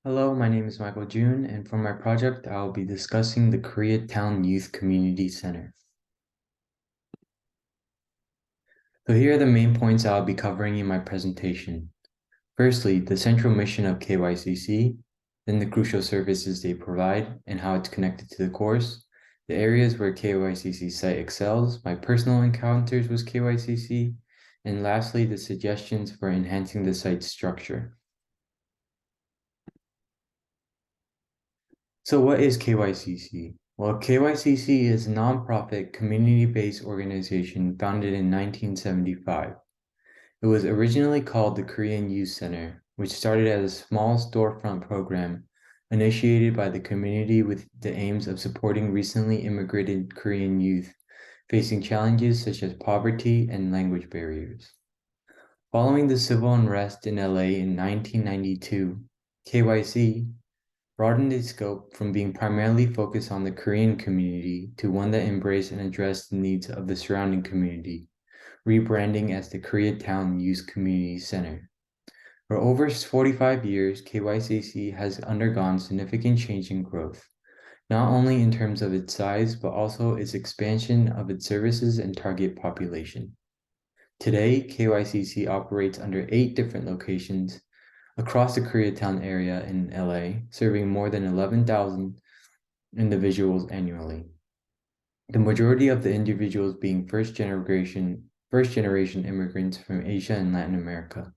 Hello, my name is Michael June, and for my project, I will be discussing the Koreatown Youth Community Center. So here are the main points I'll be covering in my presentation. Firstly, the central mission of KYCC, then the crucial services they provide and how it's connected to the course, the areas where KYCC site excels, my personal encounters with KYCC, and lastly, the suggestions for enhancing the site's structure. So what is KYCC? Well, KYCC is a nonprofit community-based organization founded in 1975. It was originally called the Korean Youth Center, which started as a small storefront program initiated by the community with the aims of supporting recently immigrated Korean youth facing challenges such as poverty and language barriers. Following the civil unrest in LA in 1992, KYC broadened its scope from being primarily focused on the Korean community to one that embraced and addressed the needs of the surrounding community, rebranding as the Koreatown Youth Community Center. For over 45 years, KYCC has undergone significant change and growth, not only in terms of its size, but also its expansion of its services and target population. Today, KYCC operates under 8 different locations across the Koreatown area in LA, serving more than 11,000 individuals annually. The majority of the individuals being first generation immigrants from Asia and Latin America.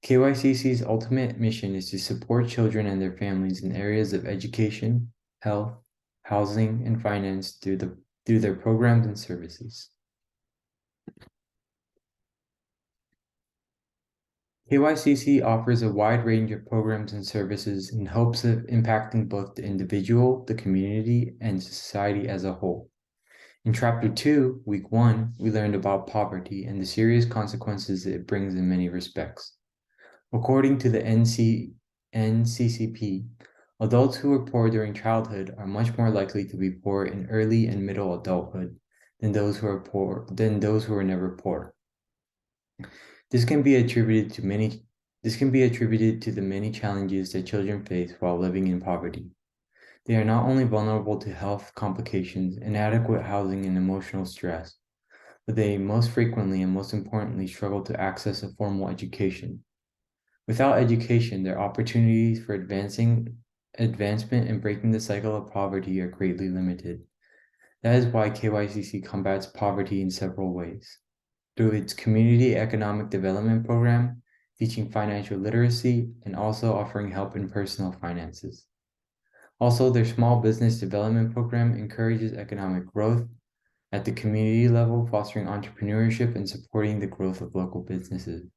KYCC's ultimate mission is to support children and their families in areas of education, health, housing, and finance through their programs and services. KYCC offers a wide range of programs and services in hopes of impacting both the individual, the community, and society as a whole. In Chapter 2, Week 1, we learned about poverty and the serious consequences it brings in many respects. According to the NCCP, adults who were poor during childhood are much more likely to be poor in early and middle adulthood than those who are never poor. This can be attributed to the many challenges that children face while living in poverty. They are not only vulnerable to health complications, inadequate housing, and emotional stress, but they most frequently and most importantly struggle to access a formal education. Without education, their opportunities for advancement and breaking the cycle of poverty are greatly limited. That is why KYCC combats poverty in several ways. Through its Community Economic Development Program, teaching financial literacy, and also offering help in personal finances. Also, their Small Business Development Program encourages economic growth at the community level, fostering entrepreneurship and supporting the growth of local businesses.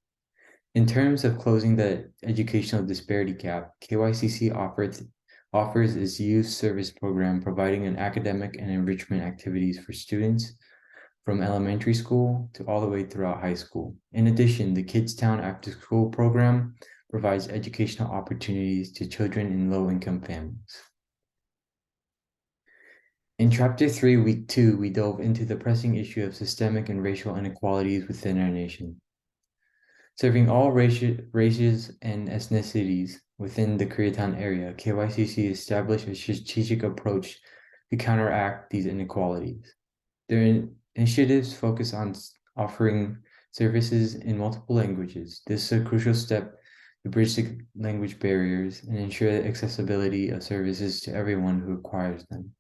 In terms of closing the educational disparity gap, KYCC offers its youth service program, providing an academic and enrichment activities for students from elementary school to all the way throughout high school. In addition, the Kidstown After School program provides educational opportunities to children in low-income families. In Chapter 3, Week 2, we dove into the pressing issue of systemic and racial inequalities within our nation. Serving all races and ethnicities within the Koreatown area, KYCC established a strategic approach to counteract these inequalities. Their initiatives focus on offering services in multiple languages. This is a crucial step to bridge the language barriers and ensure the accessibility of services to everyone who requires them,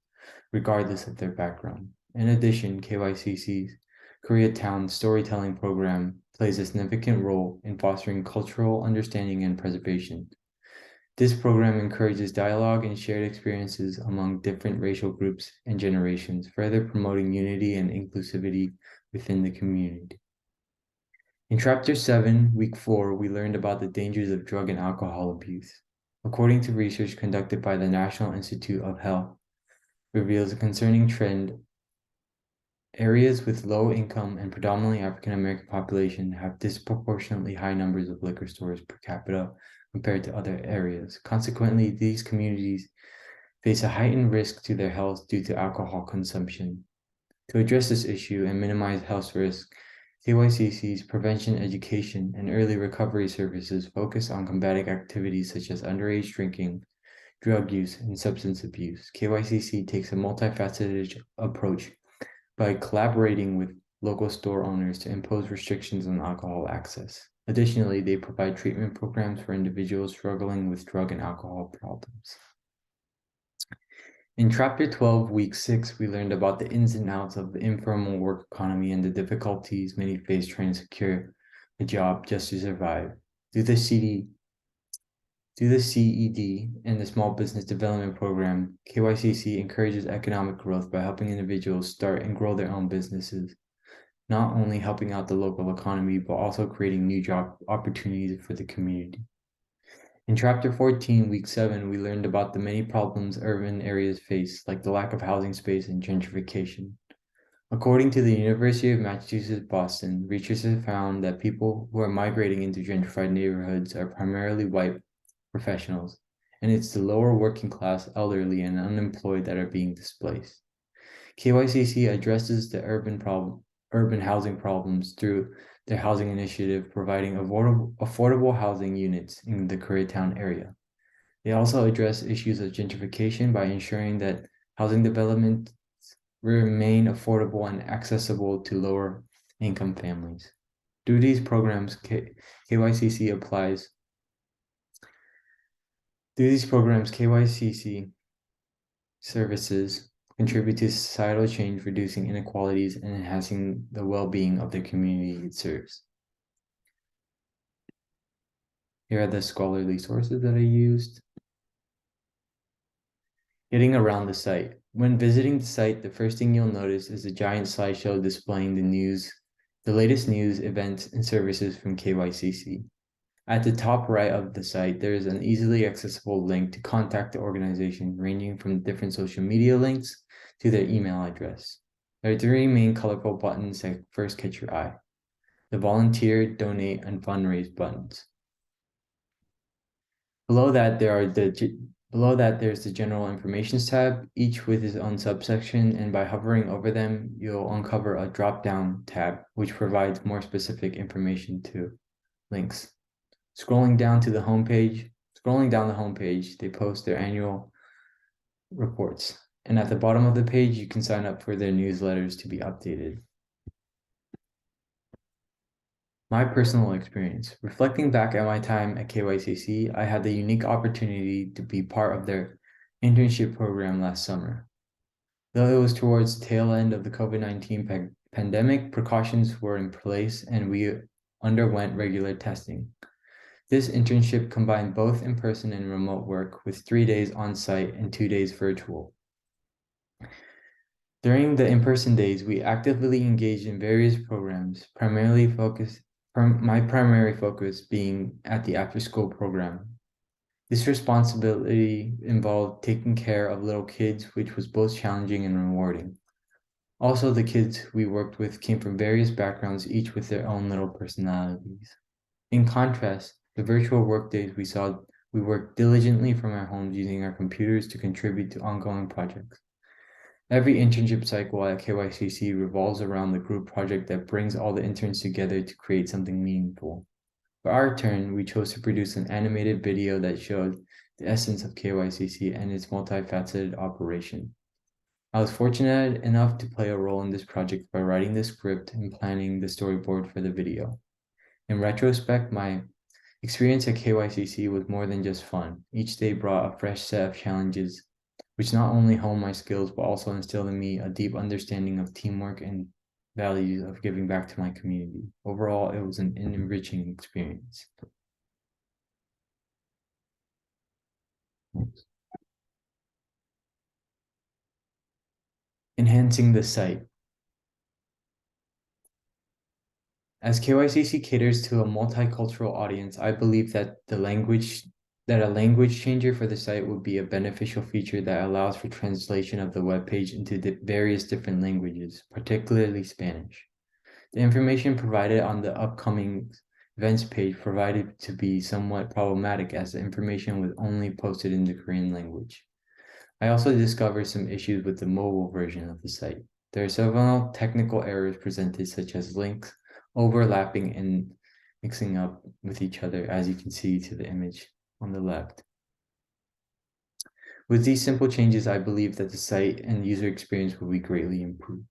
regardless of their background. In addition, KYCC's Koreatown Storytelling Program plays a significant role in fostering cultural understanding and preservation. This program encourages dialogue and shared experiences among different racial groups and generations, further promoting unity and inclusivity within the community. In Chapter 7, Week 4, we learned about the dangers of drug and alcohol abuse. According to research conducted by the National Institute of Health, reveals a concerning trend. Areas with low income and predominantly African American population have disproportionately high numbers of liquor stores per capita compared to other areas. Consequently, these communities face a heightened risk to their health due to alcohol consumption. To address this issue and minimize health risk, KYCC's prevention, education, and early recovery services focus on combating activities such as underage drinking, drug use, and substance abuse. KYCC takes a multifaceted approach by collaborating with local store owners to impose restrictions on alcohol access. Additionally, they provide treatment programs for individuals struggling with drug and alcohol problems. In Chapter 12, Week 6, we learned about the ins and outs of the informal work economy and the difficulties many face trying to secure a job just to survive. Through the CED and the Small Business Development Program, KYCC encourages economic growth by helping individuals start and grow their own businesses, not only helping out the local economy, but also creating new job opportunities for the community. In Chapter 14, Week 7, we learned about the many problems urban areas face, like the lack of housing space and gentrification. According to the University of Massachusetts, Boston, researchers have found that people who are migrating into gentrified neighborhoods are primarily white professionals, and it's the lower working class, elderly, and unemployed that are being displaced. KYCC addresses the urban housing problems through their housing initiative, providing affordable housing units in the Koreatown area. They also address issues of gentrification by ensuring that housing development remain affordable and accessible to lower income families. Through these programs, KYCC services contribute to societal change, reducing inequalities and enhancing the well-being of the community it serves. Here are the scholarly sources that I used. Getting around the site. When visiting the site, the first thing you'll notice is a giant slideshow displaying the latest news, events, and services from KYCC. At the top right of the site, there is an easily accessible link to contact the organization, ranging from different social media links to their email address. There are three main colorful buttons that first catch your eye: the volunteer, donate, and fundraise buttons. Below that, there's the general information tab, each with its own subsection, and by hovering over them, you'll uncover a drop-down tab, which provides more specific information to links. Scrolling down the homepage, they post their annual reports. And at the bottom of the page, you can sign up for their newsletters to be updated. My personal experience. Reflecting back at my time at KYCC, I had the unique opportunity to be part of their internship program last summer. Though it was towards the tail end of the COVID-19 pandemic, precautions were in place and we underwent regular testing. This internship combined both in-person and remote work with 3 days on-site and 2 days virtual. During the in-person days, we actively engaged in various programs, my primary focus being at the after-school program. This responsibility involved taking care of little kids, which was both challenging and rewarding. Also, the kids we worked with came from various backgrounds, each with their own little personalities. In contrast, the virtual workdays we worked diligently from our homes using our computers to contribute to ongoing projects. Every internship cycle at KYCC revolves around the group project that brings all the interns together to create something meaningful. For our turn, we chose to produce an animated video that showed the essence of KYCC and its multifaceted operation. I was fortunate enough to play a role in this project by writing the script and planning the storyboard for the video. In retrospect, my experience at KYCC was more than just fun. Each day brought a fresh set of challenges, which not only honed my skills, but also instilled in me a deep understanding of teamwork and values of giving back to my community. Overall, it was an enriching experience. Enhancing the site. As KYCC caters to a multicultural audience, I believe that a language changer for the site would be a beneficial feature that allows for translation of the webpage into various different languages, particularly Spanish. The information provided on the upcoming events page provided to be somewhat problematic as the information was only posted in the Korean language. I also discovered some issues with the mobile version of the site. There are several technical errors presented, such as links overlapping and mixing up with each other, as you can see to the image on the left. With these simple changes, I believe that the site and user experience will be greatly improved.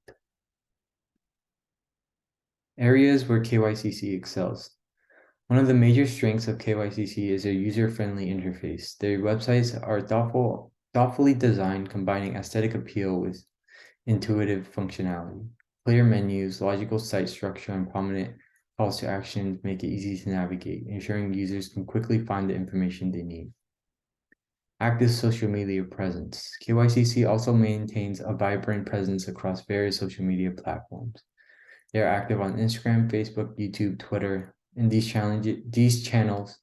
Areas where Kycc excels. One of the major strengths of Kycc is their user-friendly interface. Their websites are thoughtfully designed, combining aesthetic appeal with intuitive functionality. Clear menus, logical site structure, and prominent calls to action make it easy to navigate, ensuring users can quickly find the information they need. Active social media presence. Kycc also maintains a vibrant presence across various social media platforms. They are active on Instagram, Facebook, YouTube, Twitter, and these channels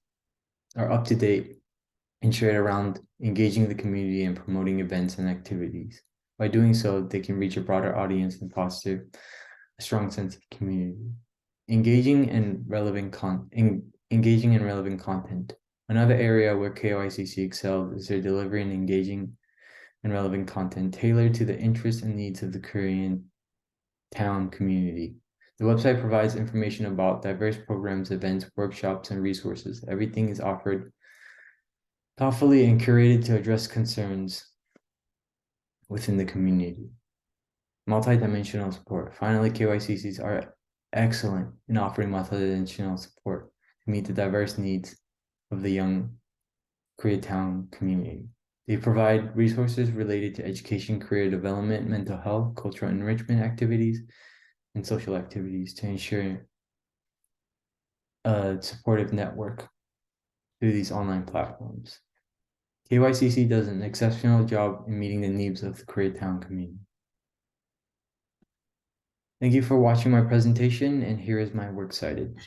are up to date and shared around engaging the community and promoting events and activities. By doing so, they can reach a broader audience and foster a strong sense of community. Engaging and relevant content. Another area where Kycc excels is their delivery and engaging and relevant content tailored to the interests and needs of the Korean town community. The website provides information about diverse programs, events, workshops, and resources. Everything is offered thoughtfully and curated to address concerns within the community. Multidimensional support. Finally, Kyccs are excellent in offering multidimensional support to meet the diverse needs of the young Koreatown community. They provide resources related to education, career development, mental health, cultural enrichment activities, and social activities to ensure a supportive network through these online platforms. Kycc does an exceptional job in meeting the needs of the Koreatown community. Thank you for watching my presentation, and here is my works cited.